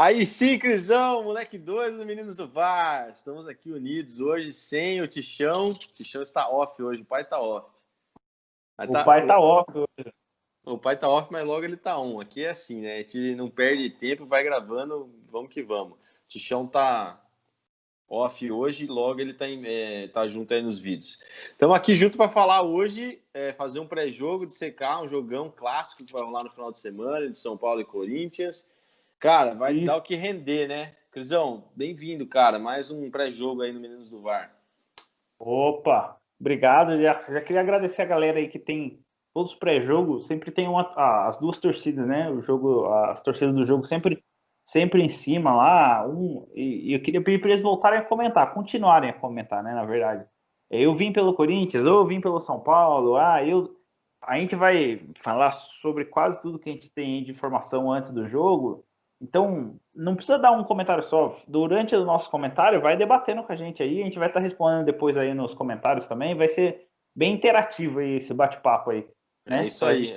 Aí sim, Crisão, moleque doido do Meninos do VAR. Estamos aqui unidos hoje sem o Tichão. O Tichão está off hoje, o pai está off. O pai tá off hoje. O pai tá off, mas logo ele tá on. Aqui é assim, né? A gente não perde tempo, vai gravando, vamos que vamos. O Tichão tá off hoje, logo ele tá junto aí nos vídeos. Estamos aqui junto para falar hoje, fazer um pré-jogo de secar, um jogão clássico que vai rolar no final de semana, de São Paulo e Corinthians. Cara, vai dar o que render, né? Crisão, bem-vindo, cara. Mais um pré-jogo aí no Meninos do VAR. Opa, obrigado. Já queria agradecer a galera aí que tem todos os pré-jogos. Sempre tem as duas torcidas, né? As torcidas do jogo sempre em cima lá. E eu queria pedir para eles voltarem a comentar, continuarem a comentar, né? Na verdade, eu vim pelo Corinthians, ou eu vim pelo São Paulo. A gente vai falar sobre quase tudo que a gente tem de informação antes do jogo. Então, não precisa dar um comentário só. Durante o nosso comentário, vai debatendo com a gente aí. A gente vai estar respondendo depois aí nos comentários também. Vai ser bem interativo aí esse bate-papo aí, né? É isso aí.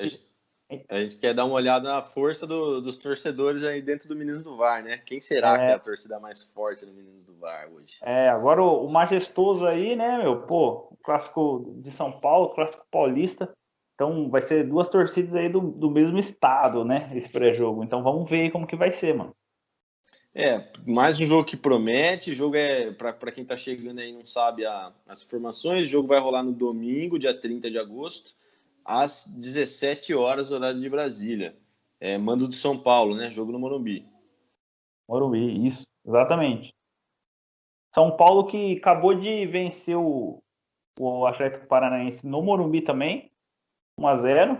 A gente quer dar uma olhada na força dos torcedores aí dentro do Meninos do VAR, né? Quem será que é a torcida mais forte do Meninos do VAR hoje? Agora o majestoso aí, né, meu? Pô, o clássico de São Paulo, o clássico paulista. Então, vai ser duas torcidas aí do mesmo estado, né? Esse pré-jogo. Então, vamos ver aí como que vai ser, mano. Mais um jogo que promete. O jogo para quem tá chegando aí e não sabe as informações, o jogo vai rolar no domingo, dia 30 de agosto, às 17 horas, horário de Brasília. Mando de São Paulo, né? Jogo no Morumbi. Morumbi, isso, exatamente. São Paulo que acabou de vencer o Atlético Paranaense no Morumbi também, 1-0.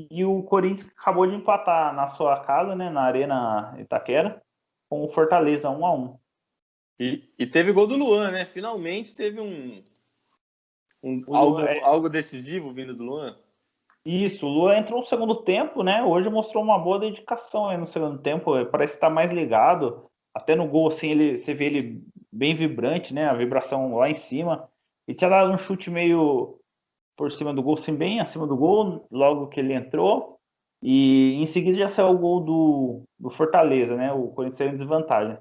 E o Corinthians acabou de empatar na sua casa, né, na Arena Itaquera, com o Fortaleza 1-1. E teve gol do Luan, né? Finalmente teve algo decisivo vindo do Luan. Isso, o Luan entrou no segundo tempo, né? Hoje mostrou uma boa dedicação aí no segundo tempo. Parece estar mais ligado. Até no gol, assim, você vê ele bem vibrante, né? A vibração lá em cima. E tinha dado um chute meio por cima do gol, assim, bem acima do gol, logo que ele entrou. E em seguida já saiu o gol do Fortaleza, né? O Corinthians saiu em desvantagem.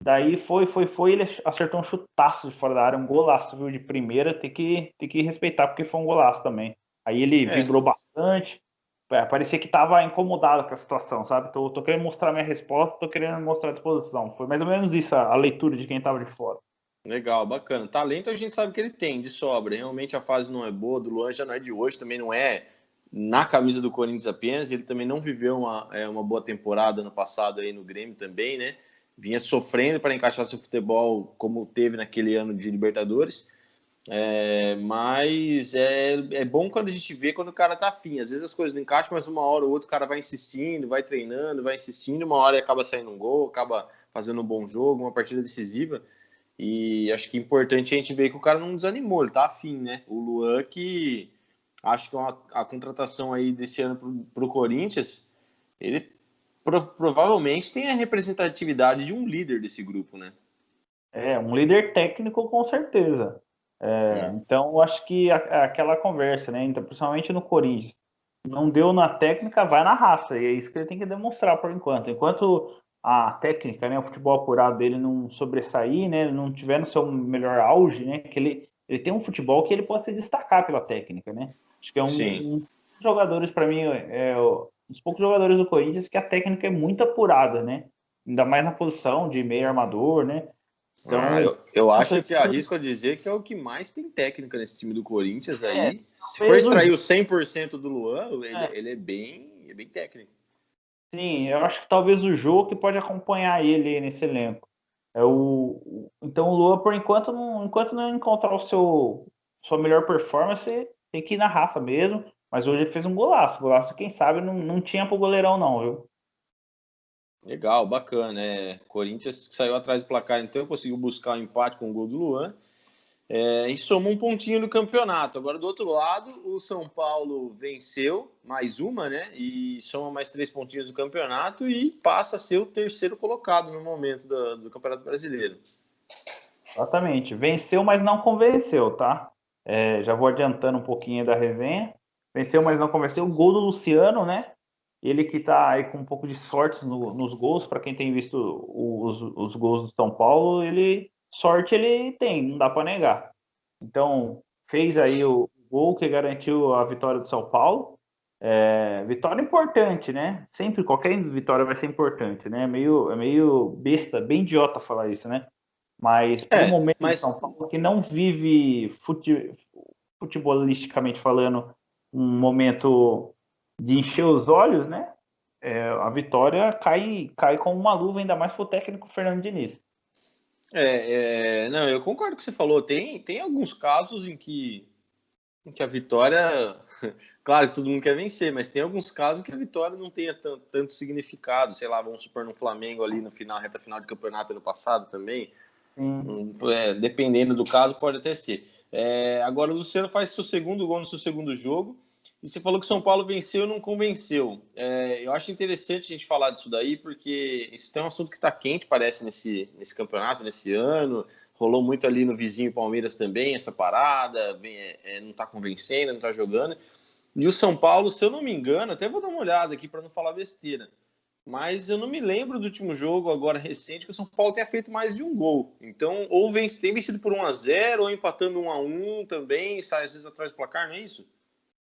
Daí ele acertou um chutaço de fora da área, um golaço, viu, de primeira, tem que respeitar, porque foi um golaço também. Aí ele vibrou bastante, parecia que estava incomodado com a situação, sabe? Tô querendo mostrar minha resposta, tô querendo mostrar a disposição. Foi mais ou menos isso a leitura de quem estava de fora. Legal, bacana. Talento a gente sabe que ele tem, de sobra. Realmente a fase não é boa, do Luan já não é de hoje, também não é na camisa do Corinthians apenas. Ele também não viveu uma boa temporada no passado aí no Grêmio também, né? Vinha sofrendo para encaixar seu futebol como teve naquele ano de Libertadores. Mas é bom quando a gente vê quando o cara tá afim. Às vezes as coisas não encaixam, mas uma hora ou outra o cara vai insistindo, vai treinando, vai insistindo, uma hora acaba saindo um gol, acaba fazendo um bom jogo, uma partida decisiva. E acho que é importante a gente ver que o cara não desanimou, ele tá afim, né? O Luan, que acho que a contratação aí desse ano pro Corinthians, ele provavelmente tem a representatividade de um líder desse grupo, né? Um líder técnico com certeza. Então, eu acho que aquela conversa, né? Então, principalmente no Corinthians, não deu na técnica, vai na raça. E é isso que ele tem que demonstrar por enquanto. Enquanto a técnica, né, o futebol apurado dele não sobressair, né, não tiver no seu melhor auge, né, que ele tem um futebol que ele pode se destacar pela técnica, né? Acho que é um dos jogadores, para mim, um dos poucos jogadores do Corinthians que a técnica é muito apurada, né? Ainda mais na posição de meio armador, né? Então, eu acho que arrisco a dizer que é o que mais tem técnica nesse time do Corinthians aí. Se for talvez extrair o 100% do Luan, ele é bem técnico. Sim, eu acho que talvez o jogo que pode acompanhar ele nesse elenco. Então o Lua, por enquanto não encontrar sua melhor performance, tem que ir na raça mesmo. Mas hoje ele fez um golaço. Golaço, quem sabe, não tinha pro goleirão, não, viu? Legal, bacana. Corinthians saiu atrás do placar, então conseguiu buscar um empate com o gol do Luan. E somou um pontinho no campeonato. Agora, do outro lado, o São Paulo venceu mais uma, né? E soma mais 3 pontinhos do campeonato e passa a ser o terceiro colocado no momento do Campeonato Brasileiro. Exatamente. Venceu, mas não convenceu, tá? Já vou adiantando um pouquinho da resenha. Venceu, mas não convenceu. O gol do Luciano, né? Ele que está aí com um pouco de sorte nos gols, para quem tem visto os gols do São Paulo, sorte ele tem, não dá para negar. Então, fez aí o gol que garantiu a vitória do São Paulo. Vitória importante, né? Sempre, qualquer vitória vai ser importante, né? É meio besta, bem idiota falar isso, né? Mas para o momento do Mas São Paulo, que não vive futebolisticamente falando um momento de encher os olhos, né? A vitória cai como uma luva, ainda mais para o técnico Fernando Diniz. não, eu concordo com o que você falou. Tem alguns casos em que a vitória, claro que todo mundo quer vencer, mas tem alguns casos que a vitória não tenha tanto significado. Sei lá, vamos supor no Flamengo ali no final, reta final de campeonato ano passado também. Dependendo do caso, pode até ser. Agora o Luciano faz seu segundo gol no seu segundo jogo. E você falou que São Paulo venceu e não convenceu. Eu acho interessante a gente falar disso daí, porque isso tem um assunto que está quente, parece, nesse campeonato, nesse ano. Rolou muito ali no vizinho Palmeiras também, essa parada. Não está convencendo, não está jogando. E o São Paulo, se eu não me engano, até vou dar uma olhada aqui para não falar besteira, mas eu não me lembro do último jogo agora recente que o São Paulo tenha feito mais de um gol. Então, ou tem vencido por 1-0, ou empatando 1-1 também, sai às vezes atrás do placar, não é isso?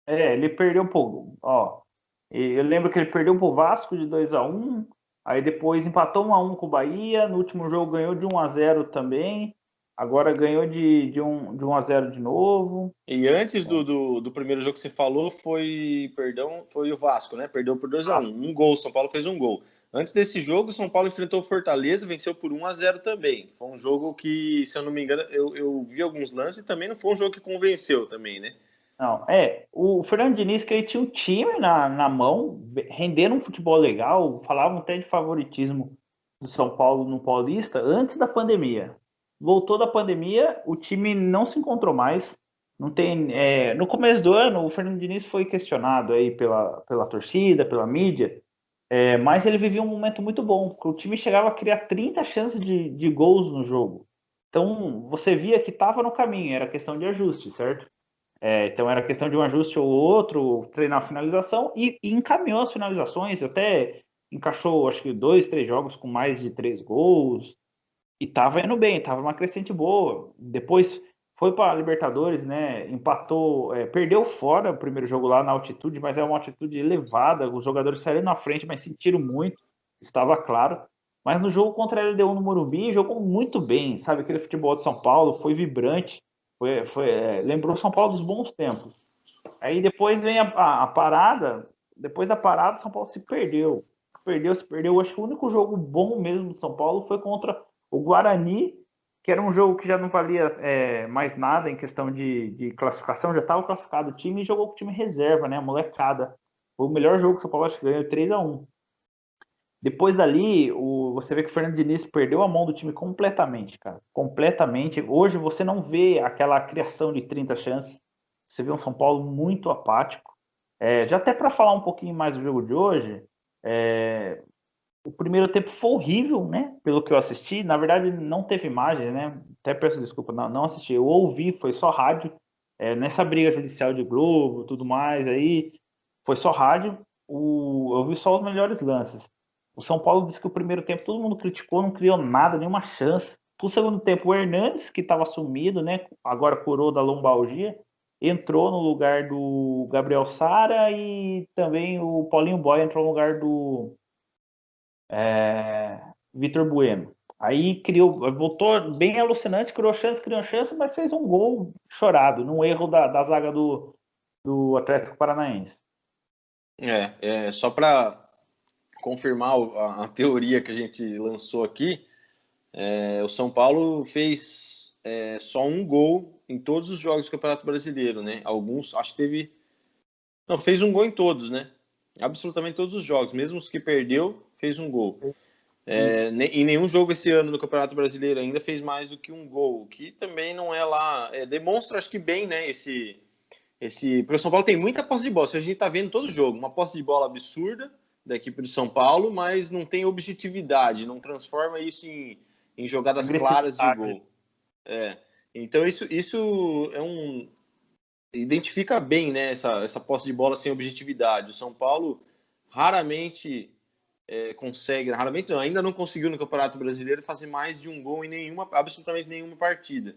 Ele perdeu um pouco. Ó, eu lembro que ele perdeu pro Vasco de 2-1, aí depois empatou 1-1 com o Bahia, no último jogo ganhou de 1-0 também, agora ganhou de 1-0 de novo. E antes do primeiro jogo que você falou foi o Vasco, né? Perdeu por 2-1. Um gol, o São Paulo fez um gol. Antes desse jogo, o São Paulo enfrentou o Fortaleza, venceu por 1-0 também. Foi um jogo que, se eu não me engano, eu vi alguns lances e também não foi um jogo que convenceu também, né? Não, o Fernando Diniz que ele tinha um time na mão, rendendo um futebol legal, falavam até de favoritismo do São Paulo no Paulista antes da pandemia. Voltou da pandemia, o time não se encontrou mais. Não tem, no começo do ano, o Fernando Diniz foi questionado aí pela torcida, pela mídia, mas ele vivia um momento muito bom, porque o time chegava a criar 30 chances de gols no jogo. Então, você via que estava no caminho, era questão de ajuste, certo? Então era questão de um ajuste ou outro, treinar a finalização e encaminhou as finalizações, até encaixou acho que 2, 3 jogos com mais de 3 gols e estava indo bem, estava uma crescente boa. Depois foi para a Libertadores, né? Empatou, perdeu fora o primeiro jogo lá na altitude, mas é uma altitude elevada. Os jogadores saíram na frente, mas sentiram muito, estava claro. Mas no jogo contra a LDU no Morumbi, jogou muito bem, sabe? Aquele futebol de São Paulo foi vibrante, lembrou São Paulo dos bons tempos. Aí depois vem a parada, depois da parada, São Paulo se perdeu. Se perdeu. Acho que o único jogo bom mesmo do São Paulo foi contra o Guarani, que era um jogo que já não valia mais nada em questão de classificação, já estava classificado o time e jogou com o time reserva, né? A molecada. Foi o melhor jogo que o São Paulo acho que ganhou 3-1. Depois dali, você vê que o Fernando Diniz perdeu a mão do time completamente, cara. Completamente. Hoje você não vê aquela criação de 30 chances. Você vê um São Paulo muito apático. Já até para falar um pouquinho mais do jogo de hoje, o primeiro tempo foi horrível, né? Pelo que eu assisti. Na verdade, não teve imagem, né? Até peço desculpa, não assisti. Eu ouvi, foi só rádio. Nessa briga judicial de Globo, tudo mais, aí foi só rádio. Eu vi só os melhores lances. O São Paulo disse que o primeiro tempo todo mundo criticou, não criou nada, nenhuma chance. O segundo tempo, o Hernandes, que estava sumido, né? Agora curou da lombalgia, entrou no lugar do Gabriel Sara e também o Paulinho Boy entrou no lugar do Vitor Bueno. Aí voltou bem alucinante, criou chance, mas fez um gol chorado, num erro da zaga do Atlético Paranaense. Só para confirmar a teoria que a gente lançou aqui, o São Paulo fez só um gol em todos os jogos do Campeonato Brasileiro, né? Alguns, acho que teve... Não, fez um gol em todos, né? Absolutamente todos os jogos, mesmo os que perdeu, fez um gol. Em nenhum jogo esse ano no Campeonato Brasileiro ainda fez mais do que um gol, que também não é lá... demonstra, acho que bem, né, porque o São Paulo tem muita posse de bola, isso a gente tá vendo todo jogo, uma posse de bola absurda da equipe do São Paulo, mas não tem objetividade, não transforma isso em jogadas claras de gol. Então isso identifica bem, né, essa posse de bola sem objetividade. O São Paulo raramente consegue, raramente não, ainda não conseguiu no Campeonato Brasileiro fazer mais de um gol em absolutamente nenhuma partida.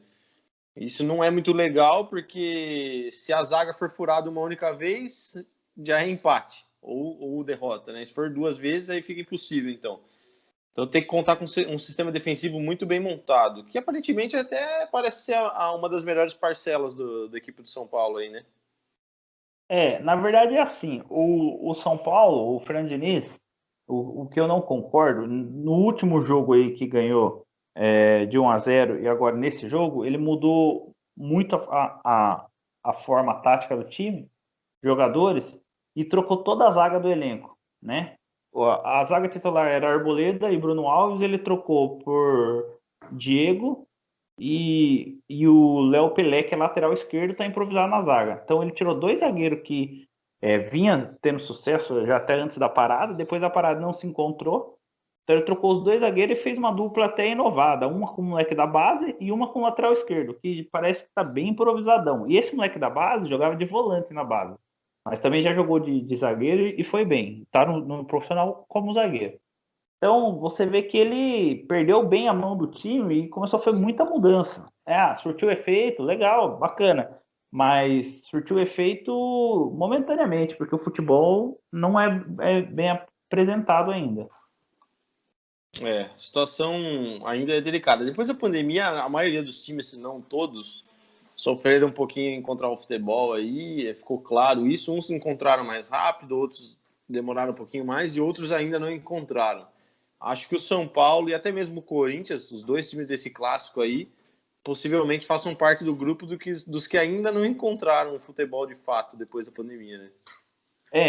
Isso não é muito legal, porque se a zaga for furada uma única vez, já é empate ou derrota, né? Se for 2 vezes, aí fica impossível, então. Então tem que contar com um sistema defensivo muito bem montado, que aparentemente até parece ser uma das melhores parcelas da equipe do São Paulo aí, né? Na verdade é assim, o São Paulo, o Fernando Diniz, o que eu não concordo, no último jogo aí que ganhou de 1-0 e agora nesse jogo, ele mudou muito a forma tática do time, jogadores, e trocou toda a zaga do elenco, né? A zaga titular era Arboleda e Bruno Alves, ele trocou por Diego e o Léo Pelé, que é lateral esquerdo, está improvisado na zaga. Então ele tirou 2 zagueiros que vinha tendo sucesso já até antes da parada, depois da parada não se encontrou. Então ele trocou os 2 zagueiros e fez uma dupla até inovada, uma com o moleque da base e uma com o lateral esquerdo, que parece que está bem improvisadão. E esse moleque da base jogava de volante na base, mas também já jogou de zagueiro e foi bem. Está no profissional como zagueiro. Então, você vê que ele perdeu bem a mão do time e começou a fazer muita mudança. Surtiu efeito, legal, bacana. Mas surtiu efeito momentaneamente, porque o futebol não é bem apresentado ainda. A situação ainda é delicada. Depois da pandemia, a maioria dos times, se não todos, sofreram um pouquinho em encontrar o futebol aí, ficou claro isso. Uns se encontraram mais rápido, outros demoraram um pouquinho mais e outros ainda não encontraram. Acho que o São Paulo e até mesmo o Corinthians, os 2 times desse clássico aí, possivelmente façam parte do grupo dos que ainda não encontraram o futebol de fato depois da pandemia, né?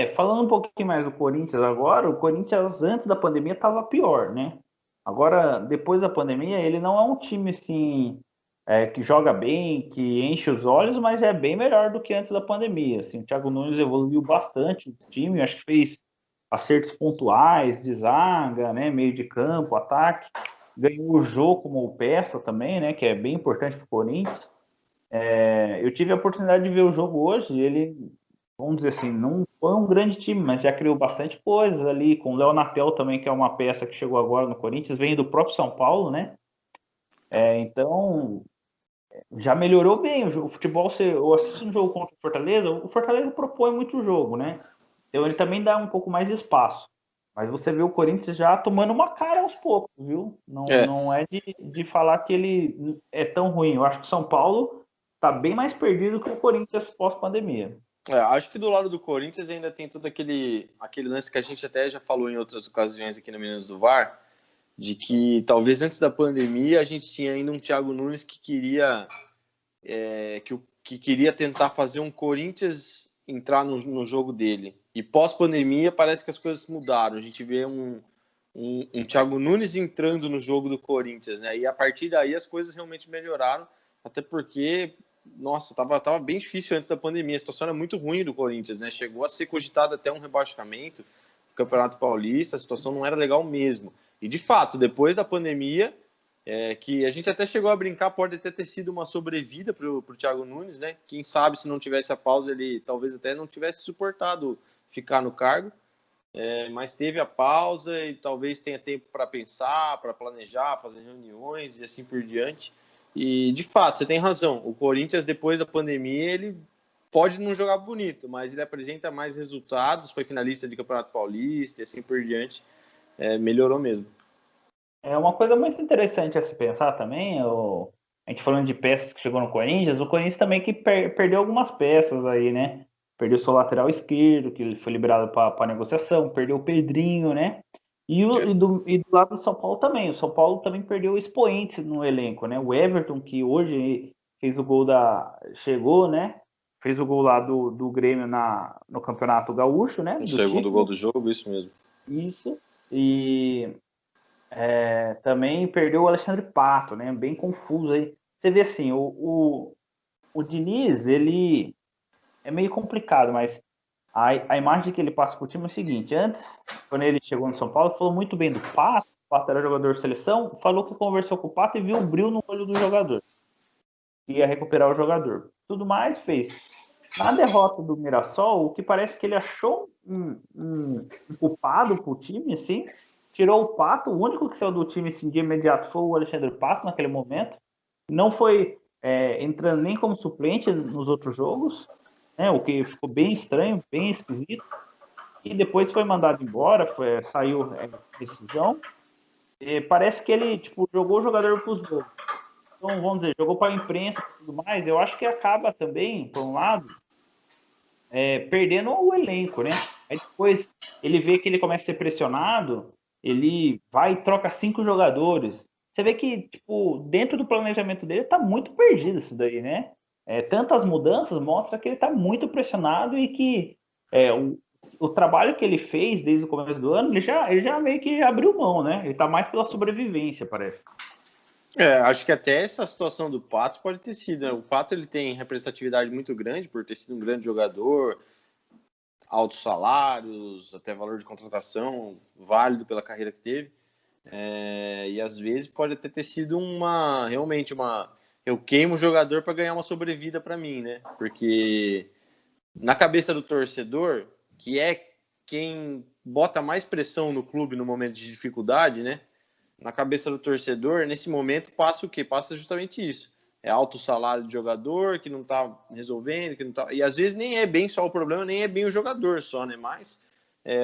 Falando um pouquinho mais do Corinthians agora, o Corinthians antes da pandemia estava pior, né? Agora, depois da pandemia, ele não é um time assim que joga bem, que enche os olhos, mas é bem melhor do que antes da pandemia. Assim, o Thiago Nunes evoluiu bastante o time, acho que fez acertos pontuais de zaga, né, meio de campo, ataque. Ganhou o jogo como peça também, né, que é bem importante para o Corinthians. Eu tive a oportunidade de ver o jogo hoje, ele, vamos dizer assim, não foi um grande time, mas já criou bastante coisas ali, com o Léo Natel também, que é uma peça que chegou agora no Corinthians, vem do próprio São Paulo, né? Então, já melhorou bem o futebol. Eu assisto um jogo contra o Fortaleza propõe muito o jogo, né? Então ele também dá um pouco mais de espaço. Mas você vê o Corinthians já tomando uma cara aos poucos, viu? Não é de falar que ele é tão ruim. Eu acho que o São Paulo está bem mais perdido que o Corinthians pós-pandemia. Acho que do lado do Corinthians ainda tem todo aquele lance que a gente até já falou em outras ocasiões aqui no Meninos do VAR, de que talvez antes da pandemia a gente tinha ainda um Thiago Nunes que queria que queria tentar fazer um Corinthians entrar no jogo dele. E pós-pandemia parece que as coisas mudaram. A gente vê um Thiago Nunes entrando no jogo do Corinthians, né? E a partir daí as coisas realmente melhoraram, até porque, nossa, tava bem difícil antes da pandemia. A situação era muito ruim do Corinthians, né? Chegou a ser cogitado até um rebaixamento do Campeonato Paulista, a situação não era legal mesmo. E de fato, depois da pandemia, que a gente até chegou a brincar, pode até ter sido uma sobrevida para o Thiago Nunes, né? Quem sabe se não tivesse a pausa, ele talvez até não tivesse suportado ficar no cargo. Mas teve a pausa e talvez tenha tempo para pensar, para planejar, fazer reuniões e assim por diante. E, de fato, você tem razão. O Corinthians, depois da pandemia, ele pode não jogar bonito, mas ele apresenta mais resultados, foi finalista de Campeonato Paulista e assim por diante. Melhorou mesmo. É uma coisa muito interessante a se pensar também, a gente falando de peças que chegou no Corinthians, o Corinthians também que perdeu algumas peças aí, né? Perdeu seu lateral esquerdo, que ele foi liberado para negociação, perdeu o Pedrinho, né? E do lado do São Paulo também. O São Paulo também perdeu expoentes no elenco, né? O Everton, que hoje fez o gol chegou, né? Fez o gol lá do Grêmio no Campeonato Gaúcho, né? O Do segundo gol título. do jogo, isso mesmo. Isso. E também perdeu o Alexandre Pato, né? Bem confuso aí. Você vê assim, o Diniz, ele é meio complicado, mas a imagem que ele passa pro time é o seguinte: antes, quando ele chegou no São Paulo, falou muito bem do Pato, o Pato era jogador de seleção, falou que conversou com o Pato e viu o brilho no olho do jogador. Ia recuperar o jogador. Tudo mais fez. na derrota do Mirassol, o que parece que ele achou um culpado pro time, assim, tirou o Pato, o único que saiu do time assim, de imediato foi o Alexandre Pato naquele momento, não foi entrando nem como suplente nos outros jogos, né, o que ficou bem estranho, bem esquisito, e depois foi mandado embora, saiu decisão, e parece que ele tipo, jogou o jogador para os outros. Então, vamos dizer, jogou para a imprensa e tudo mais, eu acho que acaba também, por um lado, perdendo o elenco, né? Aí depois ele vê que ele começa a ser pressionado, ele vai e troca 5 jogadores. Você vê que, tipo, dentro do planejamento dele tá muito perdido isso daí, né? Tantas mudanças mostra que ele tá muito pressionado e que o trabalho que ele fez desde o começo do ano, ele já meio que abriu mão, né? Ele tá mais pela sobrevivência, parece. Acho que até essa situação do Pato pode ter sido, né? O Pato ele tem representatividade muito grande por ter sido um grande jogador, altos salários, até valor de contratação válido pela carreira que teve. E às vezes pode até ter sido realmente uma eu queimo o jogador para ganhar uma sobrevida para mim, né? Porque na cabeça do torcedor, que é quem bota mais pressão no clube no momento de dificuldade, né? Na cabeça do torcedor, nesse momento passa o quê? Passa justamente isso. É alto salário de jogador que não tá resolvendo, que não tá... E às vezes nem é bem só o problema, nem é bem o jogador só, né? Mas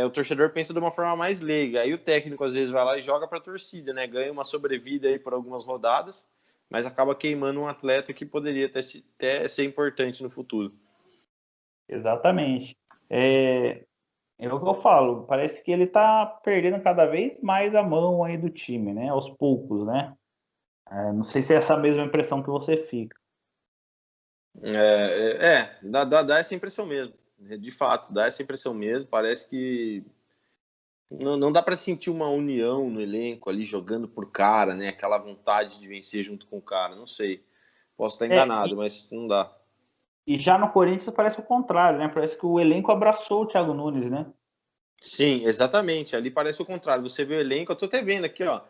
o torcedor pensa de uma forma mais leiga. Aí o técnico às vezes vai lá e joga para a torcida, né? Ganha uma sobrevida aí por algumas rodadas, mas acaba queimando um atleta que poderia até ser importante no futuro. Exatamente. É o que eu falo, parece que ele tá perdendo cada vez mais a mão aí do time, né? Aos poucos, né? Não sei se é essa mesma impressão que você fica. Dá essa impressão mesmo. De fato, dá essa impressão mesmo. Parece que não dá para sentir uma união no elenco ali jogando por cara, né? Aquela vontade de vencer junto com o cara. Não sei. Posso estar enganado, mas não dá. E já no Corinthians parece o contrário, né? Parece que o elenco abraçou o Thiago Nunes, né? Sim, exatamente. Ali parece o contrário. Você vê o elenco, eu tô até vendo aqui, ó.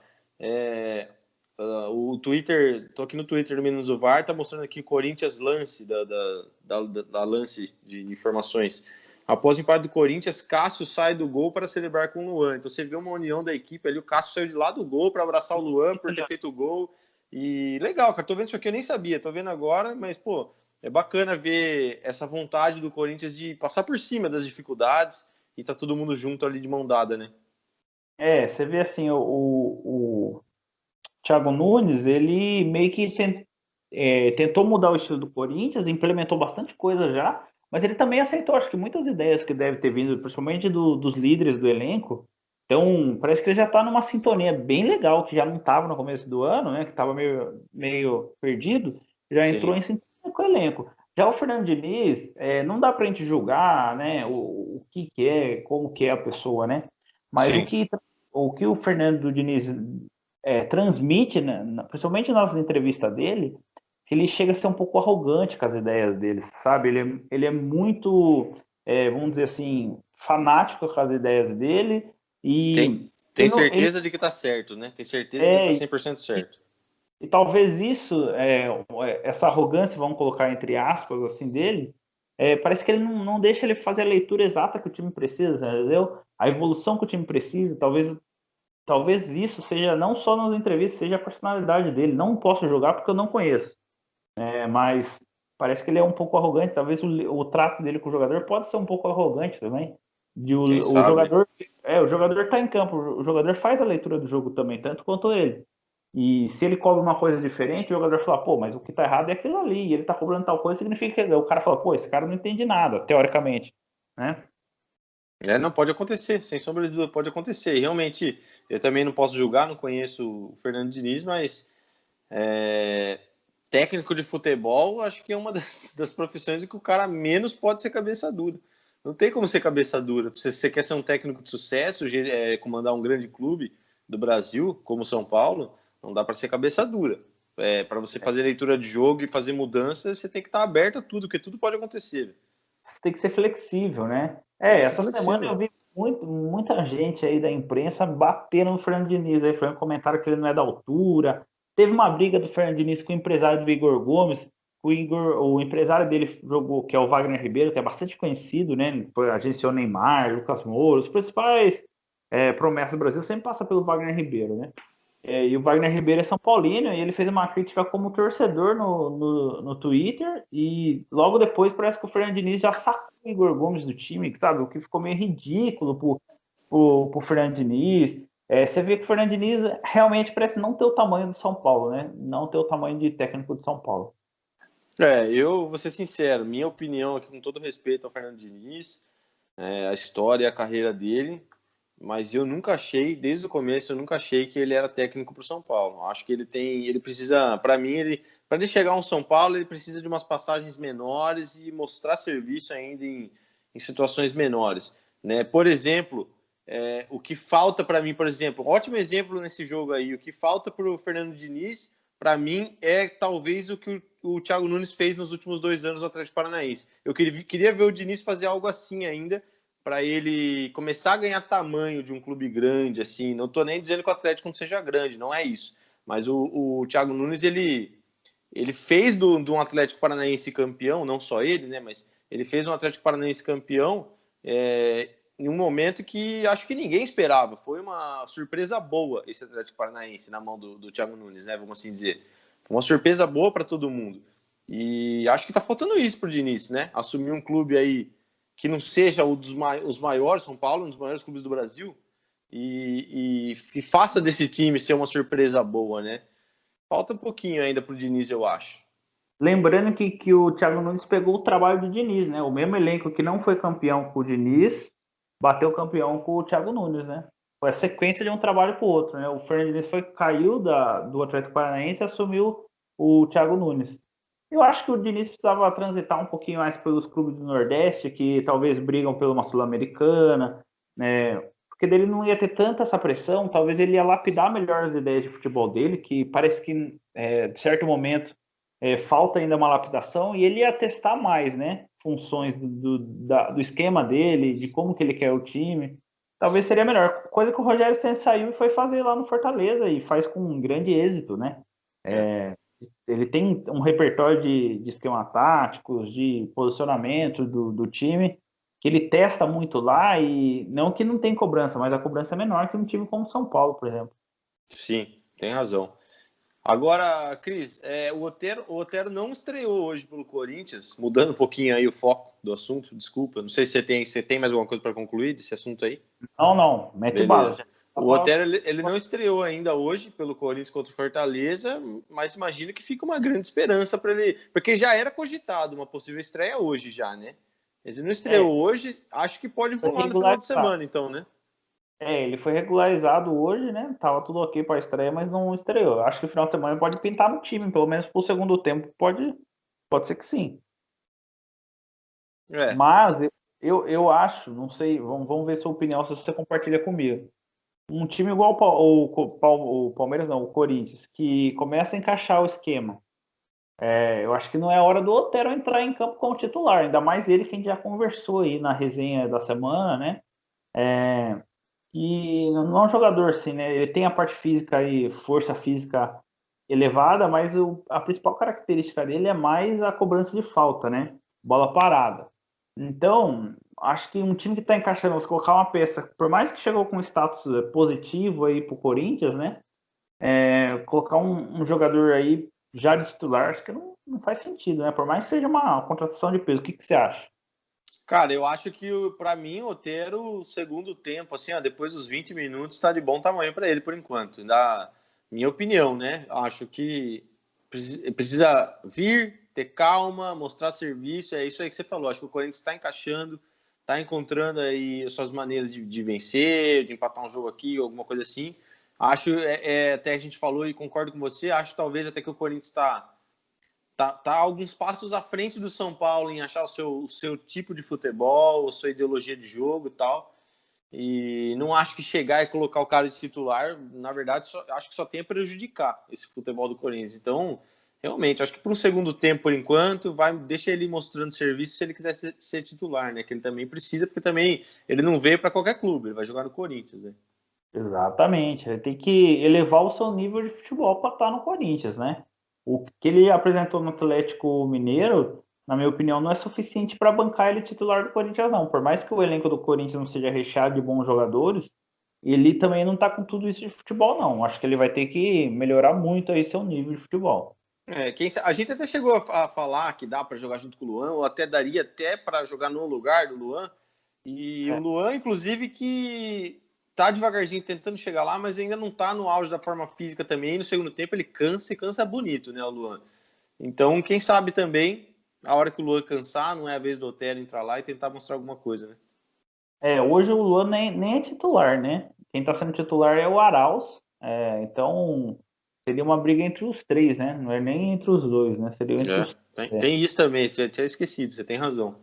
O Twitter, tô aqui no Twitter do Menos do VAR, tá mostrando aqui Corinthians lance, da lance de informações. Após o empate do Corinthians, Cássio sai do gol para celebrar com o Luan. Então você vê uma união da equipe ali, o Cássio saiu de lá do gol para abraçar o Luan por ter feito o gol. E legal, cara, tô vendo isso aqui, eu nem sabia, tô vendo agora, mas, pô, é bacana ver essa vontade do Corinthians de passar por cima das dificuldades e tá todo mundo junto ali de mão dada, né? Você vê assim, o Thiago Nunes, ele meio que tentou mudar o estilo do Corinthians, implementou bastante coisa já, mas ele também aceitou, acho que muitas ideias que deve ter vindo, principalmente dos líderes do elenco. Então, parece que ele já está numa sintonia bem legal, que já não estava no começo do ano, né? Que estava meio perdido, já entrou Sim, em sintonia com o elenco. Já o Fernando Diniz, não dá para a gente julgar, né? O que é, como que é a pessoa, né? Mas sim. o que o Fernando Diniz transmite, né, principalmente nas entrevistas dele, que ele chega a ser um pouco arrogante com as ideias dele, sabe? Ele é muito, vamos dizer assim, fanático com as ideias dele Tem, e tem ele certeza de que tá certo, né? Tem certeza que ele tá é, 100% certo. e talvez isso, essa arrogância, vamos colocar entre aspas, assim, dele, parece que ele não deixa ele fazer a leitura exata que o time precisa, entendeu? A evolução que o time precisa, talvez isso seja não só nas entrevistas, seja a personalidade dele. Não posso jogar porque eu não conheço, mas parece que ele é um pouco arrogante. Talvez o trato dele com o jogador pode ser um pouco arrogante também. Quem O sabe, né? jogador está em campo, o jogador faz a leitura do jogo também, tanto quanto ele. E se ele cobra uma coisa diferente, o jogador fala, pô, mas o que está errado é aquilo ali, e ele está cobrando tal coisa, significa que o cara fala, pô, esse cara não entende nada, teoricamente, né? Não pode acontecer, sem sombra de dúvida, pode acontecer. E realmente, eu também não posso julgar, não conheço o Fernando Diniz, mas técnico de futebol, acho que é uma das profissões em que o cara menos pode ser cabeça dura. Não tem como ser cabeça dura. Se você quer ser um técnico de sucesso, comandar um grande clube do Brasil, como São Paulo, não dá para ser cabeça dura. Para você fazer leitura de jogo e fazer mudanças, você tem que estar aberto a tudo, porque tudo pode acontecer. Você tem que ser flexível, né? Tem que ser Essa semana flexível. eu vi muita gente aí da imprensa batendo no Fernando Diniz, aí foi um comentário que ele não é da altura. Teve uma briga do Fernando Diniz com o empresário do Igor Gomes, o empresário dele jogou, que é o Wagner Ribeiro, que é bastante conhecido, né? Agenciou Neymar, Lucas Moura, os principais promessas do Brasil sempre passa pelo Wagner Ribeiro, né? E o Wagner Ribeiro é São Paulino e ele fez uma crítica como torcedor no Twitter e logo depois parece que o Fernando Diniz já sacou o Igor Gomes do time, sabe? O que ficou meio ridículo pro Fernando Diniz. Você vê que o Fernando Diniz realmente parece não ter o tamanho do São Paulo, né? Não ter o tamanho de técnico do São Paulo. Eu vou ser sincero, minha opinião aqui, com todo respeito ao Fernando Diniz, a história e a carreira dele, mas eu nunca achei, desde o começo, eu nunca achei que ele era técnico para o São Paulo. Acho que ele precisa, para mim, para ele chegar ao São Paulo, ele precisa de umas passagens menores e mostrar serviço ainda em situações menores, né? Por exemplo, o que falta para mim, por exemplo, ótimo exemplo nesse jogo aí, o que falta para o Fernando Diniz, para mim, é talvez o que o Thiago Nunes fez nos últimos 2 anos no Atlético Paranaense. Eu queria ver o Diniz fazer algo assim ainda, para ele começar a ganhar tamanho de um clube grande, assim. Não estou nem dizendo que o Atlético não seja grande, não é isso. Mas o Thiago Nunes, ele fez de um Atlético Paranaense campeão, não só ele, né? Mas ele fez um Atlético Paranaense campeão em um momento que acho que ninguém esperava. Foi uma surpresa boa esse Atlético Paranaense na mão do Thiago Nunes, né? Vamos assim dizer. Foi uma surpresa boa para todo mundo. E acho que está faltando isso para o Diniz, né? Assumir um clube aí que não seja os maiores, São Paulo, um dos maiores clubes do Brasil, e faça desse time ser uma surpresa boa, né? Falta um pouquinho ainda pro Diniz, eu acho. Lembrando que o Thiago Nunes pegou o trabalho do Diniz, né? O mesmo elenco que não foi campeão com o Diniz, bateu campeão com o Thiago Nunes, né? Foi a sequência de um trabalho para o outro, né? O Fernando Diniz caiu do Atlético Paranaense e assumiu o Thiago Nunes. Eu acho que o Diniz precisava transitar um pouquinho mais pelos clubes do Nordeste, que talvez brigam pela uma Sul-Americana, né? Porque dele não ia ter tanta essa pressão, talvez ele ia lapidar melhor as ideias de futebol dele, que parece que, de certo momento, falta ainda uma lapidação, e ele ia testar mais, né? Funções do esquema dele, de como que ele quer o time. Talvez seria melhor. Coisa que o Rogério Ceni saiu e foi fazer lá no Fortaleza, e faz com um grande êxito, né? Ele tem um repertório de esquema táticos, de posicionamento do time, que ele testa muito lá, e não que não tem cobrança, mas a cobrança é menor que um time como São Paulo, por exemplo. Sim, tem razão. Agora, Cris, o Otero não estreou hoje pelo Corinthians, mudando um pouquinho aí o foco do assunto, desculpa. Não sei se você tem mais alguma coisa para concluir desse assunto aí? Não, mete Beleza. bala. O Otero, ele não estreou ainda hoje pelo Corinthians contra o Fortaleza, mas imagino que fica uma grande esperança para ele, porque já era cogitado uma possível estreia hoje já, né? Ele não estreou hoje, acho que pode rolar no final de semana, então, né? Ele foi regularizado hoje, né? Tava tudo ok para a estreia, mas não estreou. Acho que no final de semana pode pintar no time, pelo menos pro segundo tempo, pode ser que sim. Mas eu acho, não sei, vamos ver sua opinião, se você compartilha comigo. Um time igual o Palmeiras, não, o Corinthians, que começa a encaixar o esquema. Eu acho que não é hora do Otero entrar em campo como titular, ainda mais ele que a gente já conversou aí na resenha da semana, né? Que não é um jogador assim, né? Ele tem a parte física e força física elevada, mas a principal característica dele é mais a cobrança de falta, né? Bola parada. Então, acho que um time que está encaixando, se colocar uma peça, por mais que chegou com status positivo aí pro Corinthians, né? Colocar um jogador aí já de titular, acho que não faz sentido, né? Por mais que seja uma contratação de peso. O que você acha? Cara, eu acho que para mim o Otero, o segundo tempo, assim, depois dos 20 minutos, está de bom tamanho para ele por enquanto. Minha opinião, né? Acho que precisa vir, ter calma, mostrar serviço. É isso aí que você falou. Acho que o Corinthians está encaixando, está encontrando aí as suas maneiras de vencer, de empatar um jogo aqui, alguma coisa assim. Acho, até a gente falou e concordo com você, acho talvez até que o Corinthians tá alguns passos à frente do São Paulo em achar o seu tipo de futebol, a sua ideologia de jogo e tal. E não acho que chegar e colocar o cara de titular, na verdade, acho que só tem a prejudicar esse futebol do Corinthians. Então, realmente, acho que para um segundo tempo, por enquanto, deixa ele mostrando serviço se ele quiser ser titular, né? Que ele também precisa, porque também ele não veio para qualquer clube, ele vai jogar no Corinthians, né? Exatamente. Ele tem que elevar o seu nível de futebol para estar no Corinthians, né? O que ele apresentou no Atlético Mineiro, na minha opinião, não é suficiente para bancar ele titular do Corinthians, não. Por mais que o elenco do Corinthians não seja recheado de bons jogadores, ele também não está com tudo isso de futebol, não. Acho que ele vai ter que melhorar muito aí seu nível de futebol. A gente até chegou a falar que dá para jogar junto com o Luan, ou até daria até para jogar no lugar do Luan. E o Luan, inclusive, que tá devagarzinho tentando chegar lá, mas ainda não tá no auge da forma física também. E no segundo tempo ele cansa e cansa bonito, né, o Luan? Então, quem sabe também, a hora que o Luan cansar, não é a vez do Otero entrar lá e tentar mostrar alguma coisa, né? Hoje o Luan nem é titular, né? Quem está sendo titular é o Arauz. Então seria uma briga entre os três, né? Não é nem entre os dois, né? Seria entre os tem isso também, tinha esquecido, você tem razão.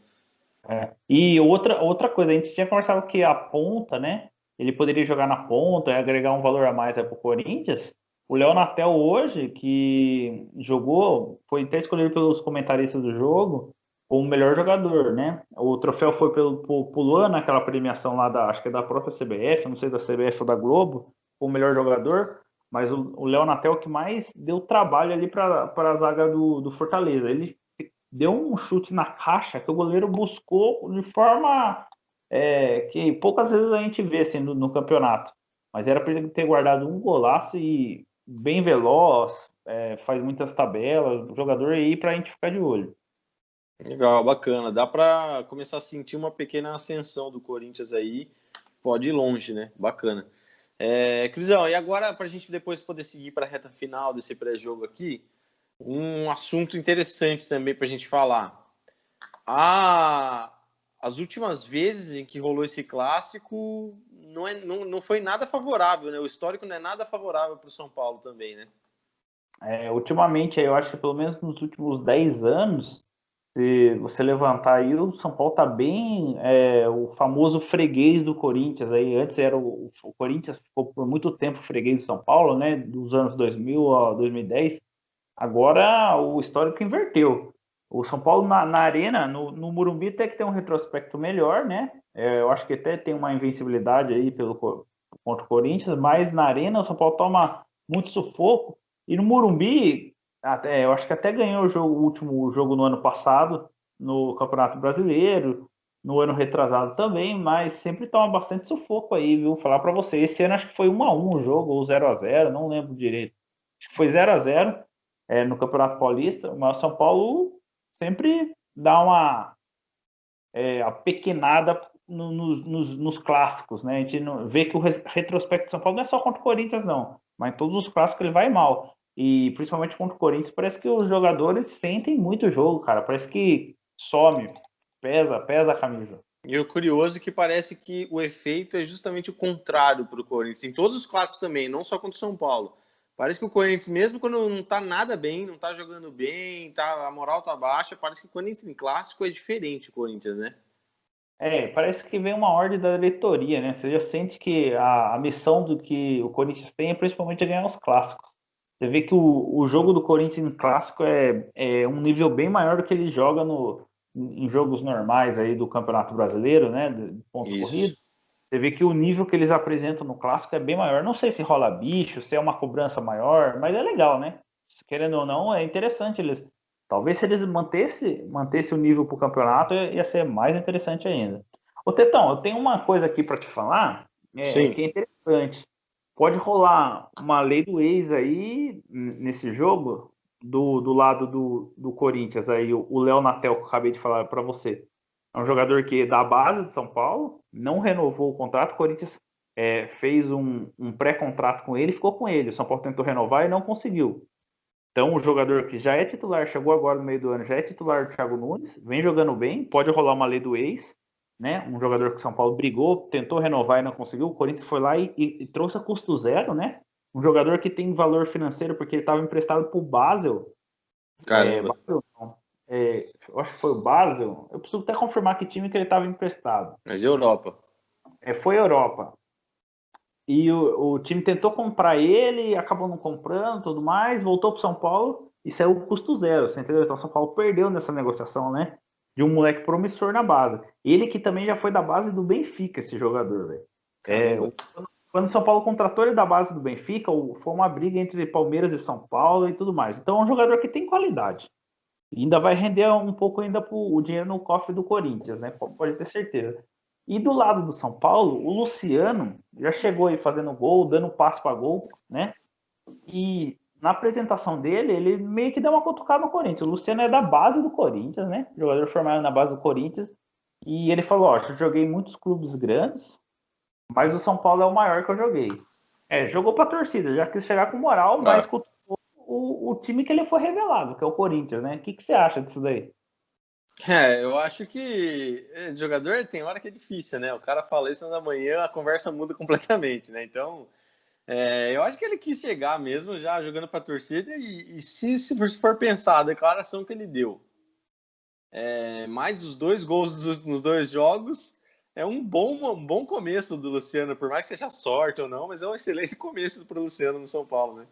E outra coisa, a gente tinha conversado que a ponta, né? Ele poderia jogar na ponta e agregar um valor a mais para o Corinthians. O Léo Natel hoje, que jogou, foi até escolhido pelos comentaristas do jogo como o melhor jogador, né? O troféu foi pro Luan, naquela premiação lá acho que é da própria CBF, não sei da CBF ou da Globo, o melhor jogador, mas o Léo Natel que mais deu trabalho ali para a zaga do Fortaleza. Ele deu um chute na caixa que o goleiro buscou de forma que poucas vezes a gente vê assim, no campeonato. Mas era para ele ter guardado um golaço e bem veloz, faz muitas tabelas, jogador aí para a gente ficar de olho. Legal, bacana. Dá para começar a sentir uma pequena ascensão do Corinthians aí. Pode ir longe, né? Bacana. Crisão, e agora, para a gente depois poder seguir para a reta final desse pré-jogo aqui, um assunto interessante também para a gente falar. As últimas vezes em que rolou esse clássico, não foi nada favorável, né? O histórico não é nada favorável para o São Paulo também, né? Ultimamente, eu acho que pelo menos nos últimos 10 anos, se você levantar aí, o São Paulo tá bem o famoso freguês do Corinthians. Aí, antes era o Corinthians ficou por muito tempo freguês do São Paulo, né? Dos anos 2000 a 2010. Agora o histórico inverteu. O São Paulo na Arena, no Morumbi, até que tem um retrospecto melhor, né? Eu acho que até tem uma invencibilidade aí contra o Corinthians, mas na Arena o São Paulo toma muito sufoco. E no Morumbi, eu acho que até ganhou o último jogo no ano passado, no Campeonato Brasileiro, no ano retrasado também, mas sempre toma bastante sufoco aí, viu? Falar para você. Esse ano acho que foi 1-1 o jogo, ou 0-0, não lembro direito. Acho que foi 0-0 no Campeonato Paulista, mas o São Paulo sempre dá uma apequenada nos clássicos, né? A gente vê que o retrospecto de São Paulo não é só contra o Corinthians, não, mas em todos os clássicos ele vai mal. E principalmente contra o Corinthians, parece que os jogadores sentem muito o jogo, cara. Parece que some, pesa a camisa. E o curioso é que parece que o efeito é justamente o contrário para o Corinthians. Em todos os clássicos também, não só contra o São Paulo. Parece que o Corinthians, mesmo quando não tá nada bem, não tá jogando bem, a moral tá baixa, parece que quando entra em clássico é diferente o Corinthians, né? Parece que vem uma ordem da diretoria, né? Você já sente que a missão do que o Corinthians tem é principalmente ganhar os clássicos. Você vê que o jogo do Corinthians em clássico é um nível bem maior do que ele joga em jogos normais aí do Campeonato Brasileiro, né? De pontos Isso. corridos. Você vê que o nível que eles apresentam no clássico é bem maior. Não sei se rola bicho, se é uma cobrança maior, mas é legal, né? Querendo ou não, é interessante eles. Talvez se eles mantesse o nível para o campeonato, ia ser mais interessante ainda. Ô Tetão, eu tenho uma coisa aqui para te falar, Sim. que é interessante. Pode rolar uma lei do ex aí nesse jogo, do lado do Corinthians, aí o Léo Natel, que eu acabei de falar para você. É um jogador que é da base de São Paulo, não renovou o contrato, o Corinthians fez um pré-contrato com ele e ficou com ele. O São Paulo tentou renovar e não conseguiu. Então, o jogador que já é titular, chegou agora no meio do ano, já é titular do Thiago Nunes, vem jogando bem, pode rolar uma lei do ex, né? Um jogador que o São Paulo brigou, tentou renovar e não conseguiu. O Corinthians foi lá e trouxe a custo zero, né? Um jogador que tem valor financeiro porque ele estava emprestado para o Basel. Caramba. Basel não. Eu acho que foi o Basel. Eu preciso até confirmar que time que ele estava emprestado. Mas Europa. Foi a Europa. E o time tentou comprar ele, acabou não comprando, tudo mais, voltou para São Paulo e saiu custo zero, você entendeu? Então São Paulo perdeu nessa negociação, né? De um moleque promissor na base. Ele que também já foi da base do Benfica, esse jogador, velho. Caramba. quando o São Paulo contratou ele da base do Benfica, foi uma briga entre Palmeiras e São Paulo e tudo mais. Então é um jogador que tem qualidade. E ainda vai render um pouco ainda o dinheiro no cofre do Corinthians, né? Pode ter certeza. E do lado do São Paulo, o Luciano já chegou aí fazendo gol, dando passe para gol, né? E na apresentação dele, ele meio que deu uma cutucada no Corinthians. O Luciano é da base do Corinthians, né? Jogador formado na base do Corinthians. E ele falou: Ó, eu joguei em muitos clubes grandes, mas o São Paulo é o maior que eu joguei. Jogou pra torcida, já quis chegar com moral, mas cutucou o time que ele foi revelado, que é o Corinthians, né? O que você acha disso daí? Eu acho que jogador tem hora que é difícil, né? O cara fala isso na manhã, a conversa muda completamente, né? Então, eu acho que ele quis chegar mesmo já jogando para a torcida e se for pensar a declaração que ele deu, mais os 2 gols nos 2 jogos, é um bom começo do Luciano, por mais que seja sorte ou não, mas é um excelente começo para o Luciano no São Paulo, né?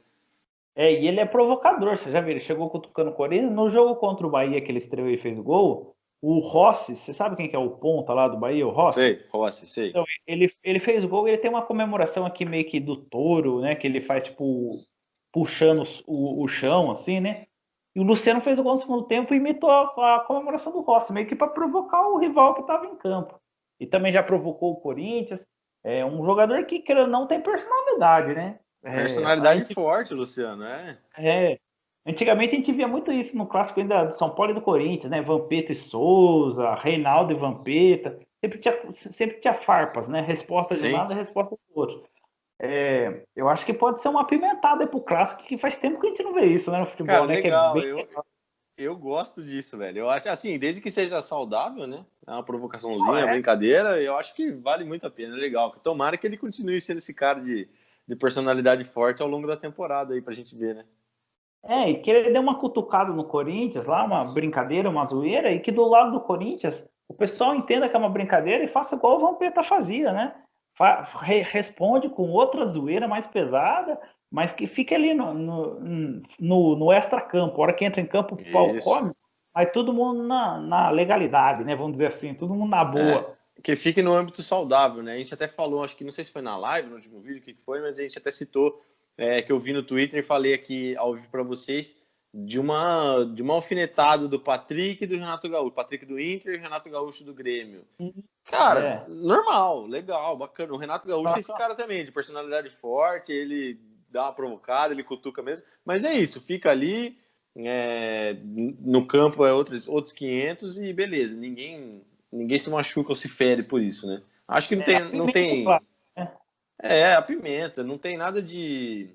E ele é provocador, você já viu? Ele chegou cutucando o Corinthians. No jogo contra o Bahia, que ele estreou e fez o gol, o Rossi, você sabe quem que é o ponta lá do Bahia, o Rossi? Sei, Rossi, sei. Então, ele fez o gol e ele tem uma comemoração aqui meio que do touro, né? Que ele faz, tipo, puxando o chão, assim, né? E o Luciano fez o gol no segundo tempo e imitou a comemoração do Rossi, meio que para provocar o rival que estava em campo. E também já provocou o Corinthians. É um jogador que, querendo ou não, tem personalidade, né? Personalidade forte, Luciano, Antigamente a gente via muito isso no clássico ainda do São Paulo e do Corinthians, né? Vampeta e Souza, Reinaldo e Vampeta. Sempre tinha farpas, né? Resposta de um lado e resposta do outro. Eu acho que pode ser uma apimentada pro clássico, que faz tempo que a gente não vê isso, né, no futebol, cara, né? legal. Que é bem... Eu gosto disso, velho. Eu acho assim, desde que seja saudável, né? É uma provocaçãozinha, uma brincadeira, eu acho que vale muito a pena, é legal. Tomara que ele continue sendo esse cara de personalidade forte ao longo da temporada aí pra gente ver, né? E que ele deu uma cutucada no Corinthians lá, uma brincadeira, uma zoeira, e que do lado do Corinthians o pessoal entenda que é uma brincadeira e faça igual o Vampeta fazia, né? Responde com outra zoeira mais pesada, mas que fique ali no extra-campo. A hora que entra em campo, o pau come, mas todo mundo na legalidade, né? Vamos dizer assim, todo mundo na boa. Que fique no âmbito saudável, né? A gente até falou, acho que não sei se foi na live, no último vídeo, o que foi, mas a gente até citou que eu vi no Twitter e falei aqui ao vivo para vocês de uma alfinetada do Patrick e do Renato Gaúcho. Patrick do Inter e Renato Gaúcho do Grêmio. Cara, normal, legal, bacana. O Renato Gaúcho é esse cara também, de personalidade forte, ele dá uma provocada, ele cutuca mesmo. Mas é isso, fica ali, no campo é outros 500 e beleza. Ninguém se machuca ou se fere por isso, né? Acho que não tem... Claro, né? A pimenta, não tem nada de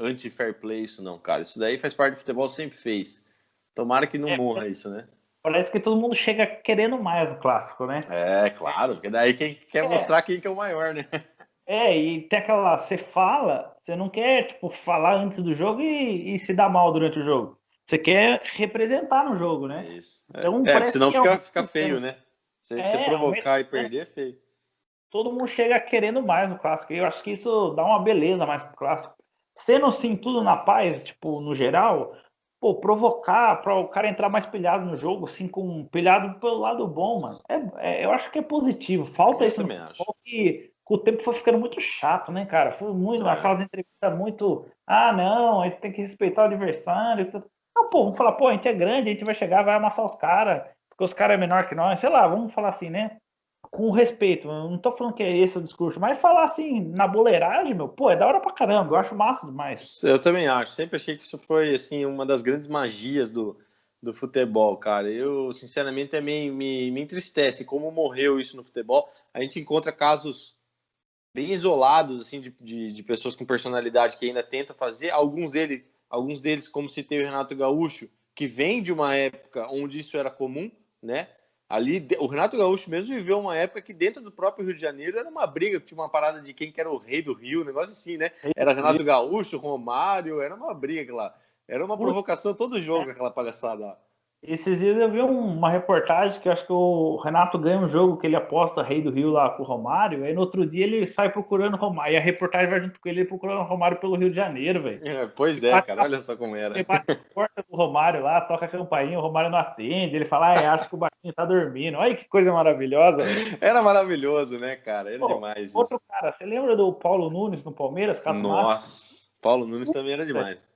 anti-fair play isso não, cara. Isso daí faz parte do futebol, sempre fez. Tomara que não morra isso, né? Parece que todo mundo chega querendo mais no clássico, né? Claro, porque daí quem quer mostrar quem que é o maior, né? E tem aquela, você fala, você não quer, tipo, falar antes do jogo e se dar mal durante o jogo. Você quer representar no jogo, né? Isso. Então, Porque parece senão que fica feio, né? Se você é provocar e perder, é feio. todo mundo chega querendo mais no clássico. E eu acho que isso dá uma beleza mais pro clássico. Sendo assim, tudo na paz, tipo, no geral, pô, provocar para o cara entrar mais pilhado no jogo, assim, com pilhado pelo lado bom, mano. Eu acho que é positivo. Falta Eu isso no também acho. futebol que com o tempo foi ficando muito chato, né, cara? Foi muito, aquelas entrevistas muito. Ah, não, a gente tem que respeitar o adversário. Não, pô, vamos falar, pô, a gente é grande, a gente vai chegar, vai amassar os caras, porque os caras é menor que nós, sei lá, vamos falar assim, né? Com respeito, eu não tô falando que é esse o discurso, mas falar assim, na boleiragem, meu, pô, é da hora pra caramba, eu acho massa demais. Eu também acho, sempre achei que isso foi, assim, uma das grandes magias do futebol, cara. Eu, sinceramente, também me entristece como morreu isso no futebol. A gente encontra casos bem isolados, assim, de pessoas com personalidade que ainda tentam fazer. Alguns deles, como citei o Renato Gaúcho, que vem de uma época onde isso era comum, né? Ali, o Renato Gaúcho mesmo viveu uma época que dentro do próprio Rio de Janeiro era uma briga, tinha uma parada de quem que era o rei do Rio, um negócio assim, né? Era Renato Gaúcho, Romário, era uma briga lá. Era uma provocação todo jogo, aquela palhaçada lá. Esses dias eu vi uma reportagem que eu acho que o Renato ganha um jogo que ele aposta Rei do Rio lá com o Romário, aí no outro dia ele sai procurando o Romário, e a reportagem vai junto com ele procurando o Romário pelo Rio de Janeiro, velho. Pois é, cara, olha só como era. Ele bate na porta do Romário lá, toca a campainha, o Romário não atende, ele fala, acho que o baixinho tá dormindo. Olha que coisa maravilhosa, velho. Era maravilhoso, né, cara? Era Pô, demais outro isso. cara, você lembra do Paulo Nunes no Palmeiras, com as máscaras? Nossa, Paulo Nunes também era demais.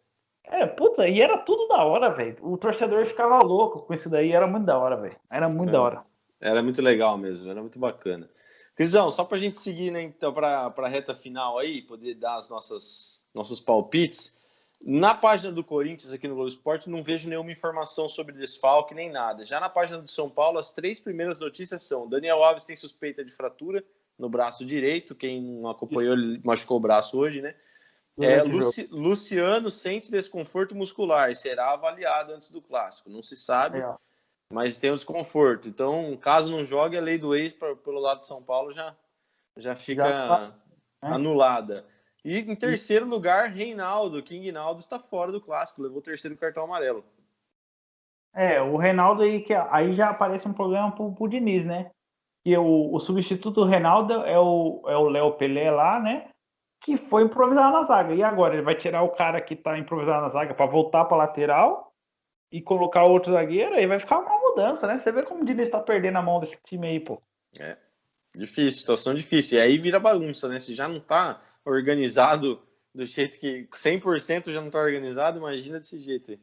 Puta, e era tudo da hora, velho. O torcedor ficava louco com isso daí, era muito da hora, velho. Era muito da hora. Era muito legal mesmo, era muito bacana. Crisão, só pra gente seguir, né, então, pra reta final aí, poder dar as nossos palpites. Na página do Corinthians, aqui no Globo Esporte, não vejo nenhuma informação sobre desfalque nem nada. Já na página do São Paulo, as 3 primeiras notícias são: Daniel Alves tem suspeita de fratura no braço direito. Quem não acompanhou, ele machucou o braço hoje, né? Luciano sente desconforto muscular, será avaliado antes do clássico. Não se sabe, mas tem o desconforto. Então, caso não jogue, a lei do ex pelo lado de São Paulo já fica anulada. E em terceiro lugar, Reinaldo, King Naldo, está fora do clássico, levou o terceiro cartão amarelo. O Reinaldo aí já aparece um problema pro Diniz, né? Que o substituto do Reinaldo é o Léo Pelé lá, né? Que foi improvisado na zaga. E agora? Ele vai tirar o cara que tá improvisado na zaga para voltar para lateral e colocar outro zagueiro, aí vai ficar uma mudança, né? Você vê como o Diniz tá perdendo a mão desse time aí, pô. Difícil, situação difícil. E aí vira bagunça, né? Se já não tá organizado do jeito que 100% já não tá organizado, imagina desse jeito aí.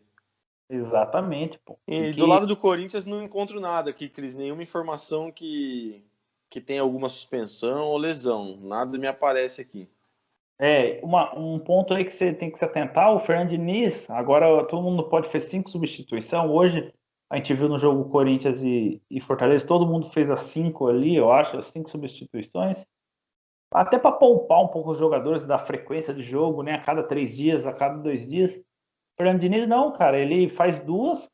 Exatamente, pô. E do lado do Corinthians não encontro nada aqui, Cris, nenhuma informação que tem alguma suspensão ou lesão. Nada me aparece aqui. Um ponto aí que você tem que se atentar, o Fernando Diniz, agora todo mundo pode fazer 5 substituições. Hoje a gente viu no jogo Corinthians e Fortaleza, todo mundo fez as 5 ali, eu acho, as 5 substituições. Até para poupar um pouco os jogadores da frequência de jogo, né? A cada 3 dias, a cada 2 dias. Fernando Diniz não, cara, ele faz 2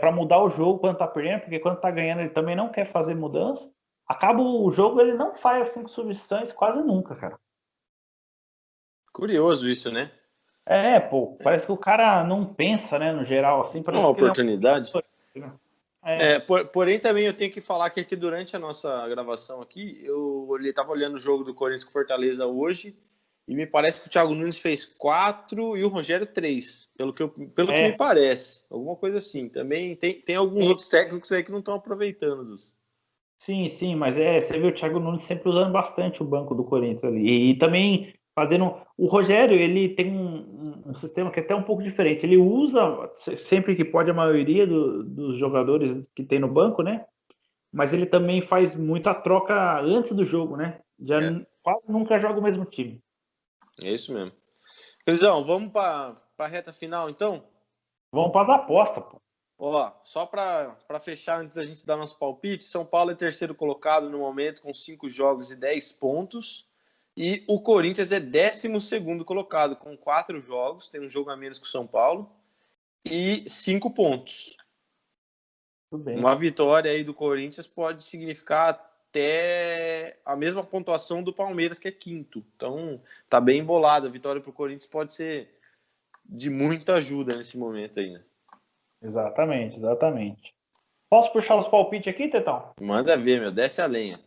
para mudar o jogo quando tá perdendo, porque quando tá ganhando ele também não quer fazer mudança. Acaba o jogo, ele não faz as 5 substituições quase nunca, cara. Curioso isso, né? Parece que o cara não pensa, né, no geral, assim, parece Uma que ele oportunidade. é Porém, também eu tenho que falar que aqui durante a nossa gravação aqui, eu estava olhando o jogo do Corinthians com Fortaleza hoje e me parece que o Thiago Nunes fez 4 e o Rogério 3, pelo que me parece. Alguma coisa assim. Também tem alguns outros técnicos aí que não estão aproveitando dos. Sim, mas você vê o Thiago Nunes sempre usando bastante o banco do Corinthians ali. E também fazendo. O Rogério, ele tem um sistema que é até um pouco diferente. Ele usa sempre que pode a maioria dos jogadores que tem no banco, né? Mas ele também faz muita troca antes do jogo, né? Quase nunca joga o mesmo time. É isso mesmo. Crisão, vamos para a reta final, então? Vamos para as apostas, pô. Ó, só para fechar, antes da gente dar nosso palpite, São Paulo é terceiro colocado no momento com 5 jogos e 10 pontos. E o Corinthians é 12º colocado com 4 jogos, tem um jogo a menos que o São Paulo, e 5 pontos. Tudo bem. Uma vitória aí do Corinthians pode significar até a mesma pontuação do Palmeiras, que é quinto. Então, tá bem embolado. A vitória para o Corinthians pode ser de muita ajuda nesse momento ainda. Exatamente. Posso puxar os palpites aqui, Tetão? Manda ver, meu. Desce a lenha.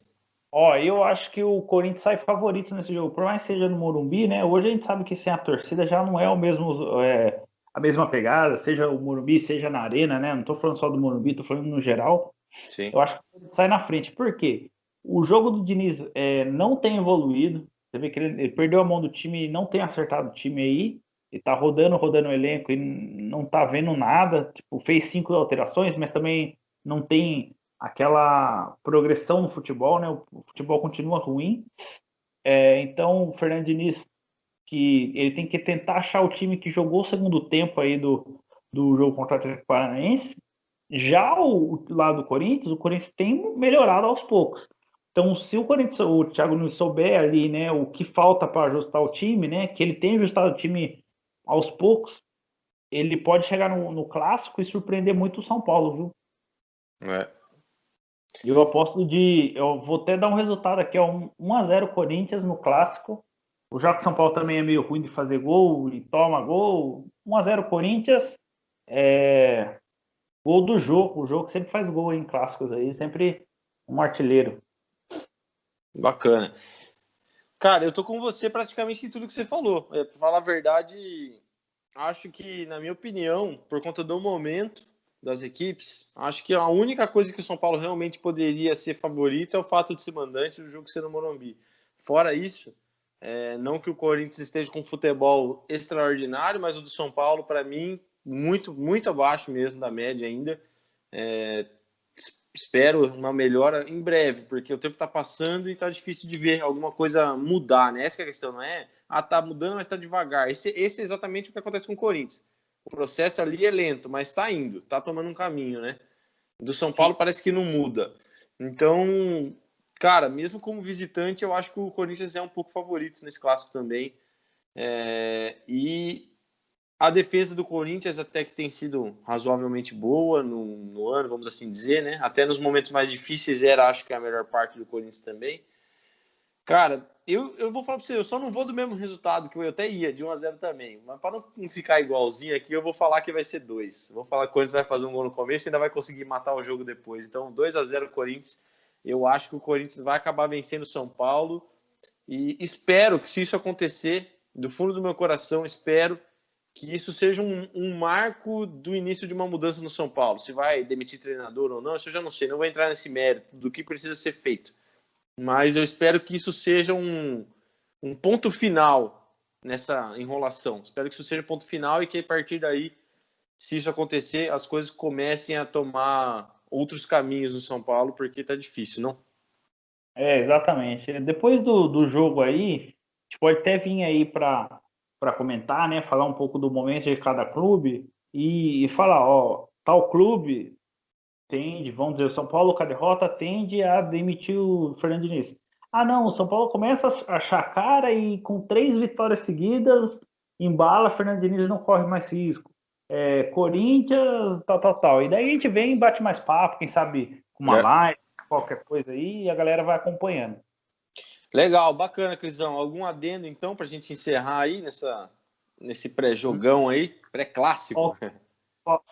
Eu acho que o Corinthians sai favorito nesse jogo, por mais que seja no Morumbi, né? Hoje a gente sabe que sem a torcida já não é a mesma pegada, seja o Morumbi, seja na Arena, né? Não tô falando só do Morumbi, tô falando no geral. Sim. Eu acho que o Corinthians sai na frente. Por quê? O jogo do Diniz não tem evoluído. Você vê que ele perdeu a mão do time e não tem acertado o time aí. Ele tá rodando o elenco e não tá vendo nada. Tipo, fez 5 alterações, mas também não tem aquela progressão no futebol, né? O futebol continua ruim. Então, o Fernando Diniz, que ele tem que tentar achar o time que jogou o segundo tempo aí do jogo contra o Atlético Paranaense. Já o lado do Corinthians, o Corinthians tem melhorado aos poucos. Então, se o Thiago Nunes souber ali, né, o que falta para ajustar o time, né, que ele tem ajustado o time aos poucos, ele pode chegar no clássico e surpreender muito o São Paulo, viu? Eu vou até dar um resultado aqui, 1-0 Corinthians no clássico. Já que o São Paulo também é meio ruim de fazer gol e toma gol, 1-0 Corinthians. Gol do jogo. O jogo sempre faz gol em clássicos aí. Sempre um artilheiro. Bacana. Cara, eu tô com você praticamente em tudo que você falou. Pra falar a verdade, acho que, na minha opinião, por conta do momento das equipes, acho que a única coisa que o São Paulo realmente poderia ser favorito é o fato de ser mandante do jogo ser no Morumbi. Fora isso, não que o Corinthians esteja com futebol extraordinário, mas o do São Paulo, para mim, muito, muito abaixo mesmo da média ainda. Espero uma melhora em breve, porque o tempo está passando e está difícil de ver alguma coisa mudar, né? Essa é a questão, não é? Tá mudando, mas está devagar. Esse é exatamente o que acontece com o Corinthians. O processo ali é lento, mas está indo, está tomando um caminho, né? Do São Paulo parece que não muda. Então, cara, mesmo como visitante, eu acho que o Corinthians é um pouco favorito nesse clássico também. E a defesa do Corinthians até que tem sido razoavelmente boa no ano, vamos assim dizer, né? Até nos momentos mais difíceis acho que é a melhor parte do Corinthians também. Cara, eu vou falar pra você, eu só não vou do mesmo resultado que eu até ia, de 1-0 também. Mas para não ficar igualzinho aqui, eu vou falar que vai ser 2. Vou falar que o Corinthians vai fazer um gol no começo e ainda vai conseguir matar o jogo depois. Então, 2-0 Corinthians. Eu acho que o Corinthians vai acabar vencendo o São Paulo. E espero que, se isso acontecer, do fundo do meu coração, espero que isso seja um marco do início de uma mudança no São Paulo. Se vai demitir treinador ou não, isso eu já não sei. Não vou entrar nesse mérito do que precisa ser feito. Mas eu espero que isso seja um ponto final nessa enrolação. Espero que isso seja ponto final e que a partir daí, se isso acontecer, as coisas comecem a tomar outros caminhos no São Paulo, porque tá difícil, não? Exatamente. Depois do jogo aí, a gente pode até vir aí para comentar, né? Falar um pouco do momento de cada clube e falar, ó, tal clube tende, vamos dizer, o São Paulo com a derrota tende a demitir o Fernando Diniz. Ah, não, o São Paulo começa a achar a cara e com 3 vitórias seguidas, embala, Fernando Diniz não corre mais risco. Corinthians, tal, tal, tal. E daí a gente vem e bate mais papo, quem sabe com uma live, qualquer coisa aí, e a galera vai acompanhando. Legal, bacana, Crisão. Algum adendo, então, para a gente encerrar aí nesse pré-jogão aí, pré-clássico?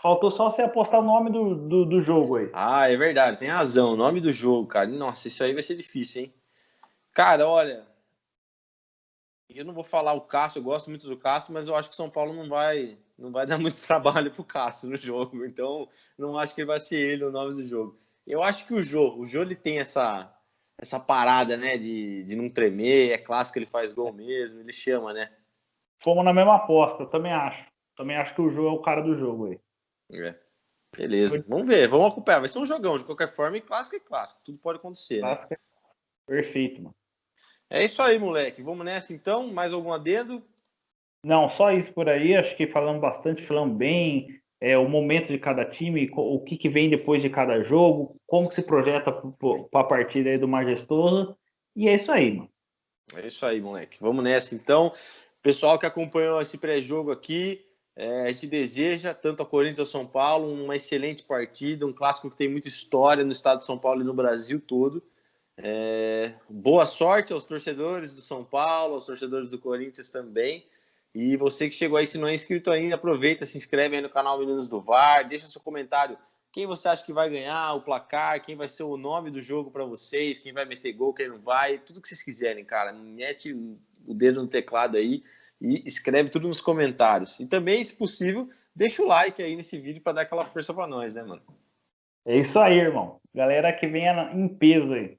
Faltou só você apostar o nome do jogo aí. Ah, é verdade, tem razão. O nome do jogo, cara. Nossa, isso aí vai ser difícil, hein? Cara, olha, eu não vou falar o Cássio, eu gosto muito do Cássio, mas eu acho que o São Paulo não vai dar muito trabalho pro Cássio no jogo. Então, não acho que vai ser ele o nome do jogo. Eu acho que o Jô ele tem essa parada, né, de não tremer, é clássico, ele faz gol mesmo, ele chama, né? Fomos na mesma aposta, também acho. Também acho que o jogo é o cara do jogo aí. É. Beleza, vamos ver, vamos acompanhar. Vai ser um jogão, de qualquer forma, e clássico é clássico, tudo pode acontecer, né? Perfeito, mano. É isso aí, moleque. Vamos nessa então. Mais algum adendo? Não, só isso por aí. Acho que falamos bastante, falamos bem. O momento de cada time, o que vem depois de cada jogo, como que se projeta para a partida aí do Majestoso. E é isso aí, mano. É isso aí, moleque. Vamos nessa então. Pessoal que acompanhou esse pré-jogo aqui, a gente deseja, tanto a Corinthians ao São Paulo, uma excelente partida, um clássico que tem muita história no estado de São Paulo e no Brasil todo. Boa sorte aos torcedores do São Paulo, aos torcedores do Corinthians também. E você que chegou aí, se não é inscrito ainda, aproveita, se inscreve aí no canal Meninos do VAR, deixa seu comentário. Quem você acha que vai ganhar, o placar, quem vai ser o nome do jogo para vocês, quem vai meter gol, quem não vai, tudo que vocês quiserem, cara. Mete o dedo no teclado aí e escreve tudo nos comentários. E também, se possível, deixa o like aí nesse vídeo para dar aquela força para nós, né, mano? É isso aí, irmão. Galera que venha em peso aí.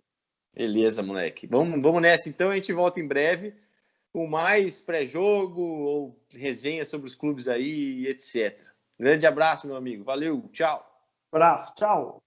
Beleza, moleque. Vamos nessa então, a gente volta em breve com mais pré-jogo ou resenha sobre os clubes aí, etc. Grande abraço, meu amigo. Valeu, tchau. Abraço, tchau.